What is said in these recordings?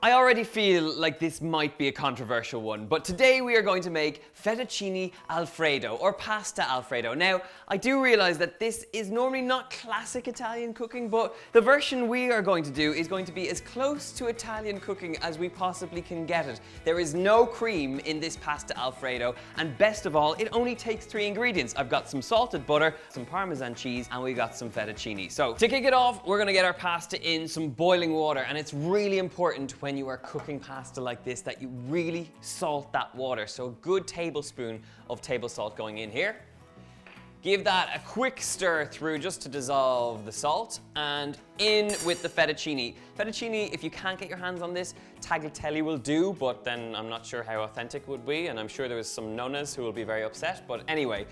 I already feel like this might be a controversial one, but today we are going to make fettuccine Alfredo, or pasta Alfredo. Now, I do realize that this is normally not classic Italian cooking, but the version we are going to do is going to be as close to Italian cooking as we possibly can get it. There is no cream in this pasta Alfredo, and best of all, it only takes 3 ingredients. I've got some salted butter, some parmesan cheese, and we got some fettuccine. So, to kick it off, we're gonna get our pasta in some boiling water, and it's really important when you are cooking pasta like this that you really salt that water. So a good tablespoon of table salt going in here. Give that a quick stir through just to dissolve the salt, and in with the fettuccine. Fettuccine, if you can't get your hands on this, tagliatelle will do, but then I'm not sure how authentic it would be, and I'm sure there was some nonnas who will be very upset, but anyway,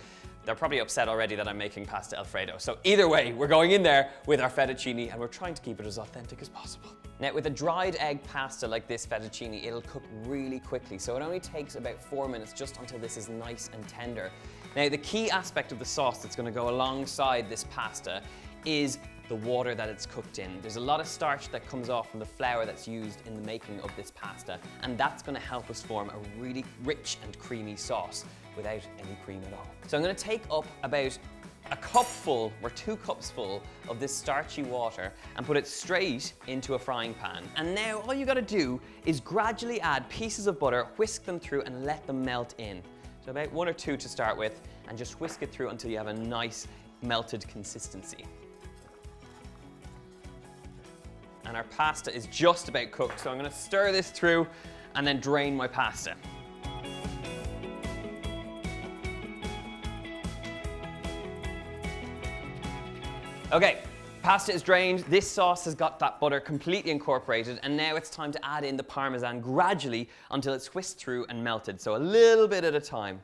they're probably upset already that I'm making pasta Alfredo. So either way, we're going in there with our fettuccine and we're trying to keep it as authentic as possible. Now, with a dried egg pasta like this fettuccine, it'll cook really quickly. So it only takes about 4 minutes just until this is nice and tender. Now, the key aspect of the sauce that's gonna go alongside this pasta is the water that it's cooked in. There's a lot of starch that comes off from the flour that's used in the making of this pasta, and that's gonna help us form a really rich and creamy sauce without any cream at all. So I'm gonna take up about a cupful or 2 cups full of this starchy water and put it straight into a frying pan. And now all you gotta do is gradually add pieces of butter, whisk them through and let them melt in. So about 1 or 2 to start with, and just whisk it through until you have a nice melted consistency. And our pasta is just about cooked, so I'm gonna stir this through and then drain my pasta. Okay, pasta is drained. This sauce has got that butter completely incorporated, and now it's time to add in the parmesan gradually until it's whisked through and melted, so a little bit at a time.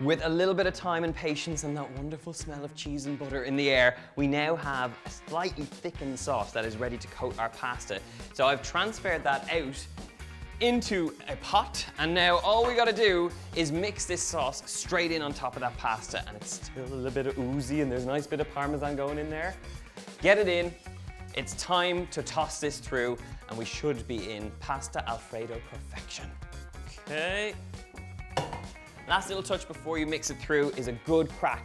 With a little bit of time and patience and that wonderful smell of cheese and butter in the air, we now have a slightly thickened sauce that is ready to coat our pasta. So I've transferred that out into a pot, and now all we gotta do is mix this sauce straight in on top of that pasta, and it's still a little bit of oozy and there's a nice bit of parmesan going in there. Get it in. It's time to toss this through, and we should be in pasta Alfredo perfection. Okay. Last little touch before you mix it through is a good crack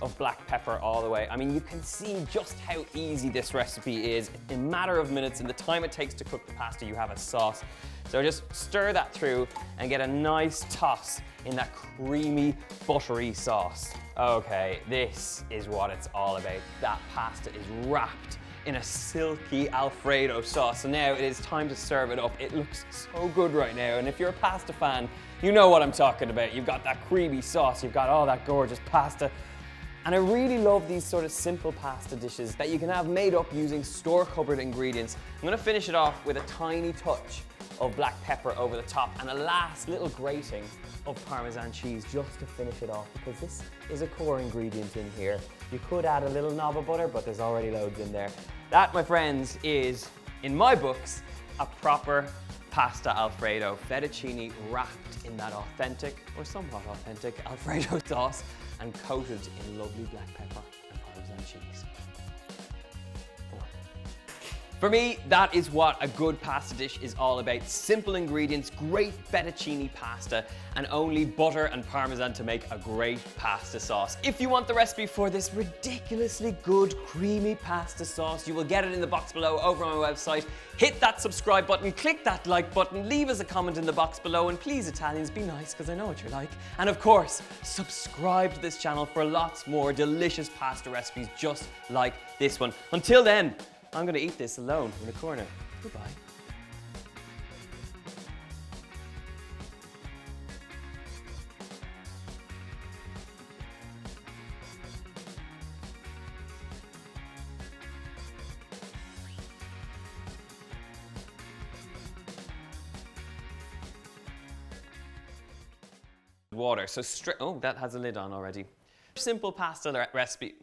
of black pepper all the way. I mean, you can see just how easy this recipe is. In a matter of minutes, in the time it takes to cook the pasta, you have a sauce. So just stir that through and get a nice toss in that creamy, buttery sauce. Okay, this is what it's all about. That pasta is wrapped in a silky Alfredo sauce. So now it is time to serve it up. It looks so good right now, and if you're a pasta fan, you know what I'm talking about. You've got that creamy sauce, you've got all that gorgeous pasta. And I really love these sort of simple pasta dishes that you can have made up using store-cupboard ingredients. I'm gonna finish it off with a tiny touch of black pepper over the top and a last little grating of Parmesan cheese just to finish it off, because this is a core ingredient in here. You could add a little knob of butter, but there's already loads in there. That, my friends, is, in my books, a proper pasta Alfredo. Fettuccine wrapped in that authentic, or somewhat authentic, Alfredo sauce and coated in lovely black pepper and Parmesan cheese. For me, that is what a good pasta dish is all about. Simple ingredients, great fettuccine pasta, and only butter and Parmesan to make a great pasta sauce. If you want the recipe for this ridiculously good creamy pasta sauce, you will get it in the box below over on my website. Hit that subscribe button, click that like button, leave us a comment in the box below, and please, Italians, be nice, because I know what you're like. And of course, subscribe to this channel for lots more delicious pasta recipes just like this one. Until then, I'm gonna eat this alone in the corner. Goodbye. Water, so straight, oh, that has a lid on already. Simple pasta recipe.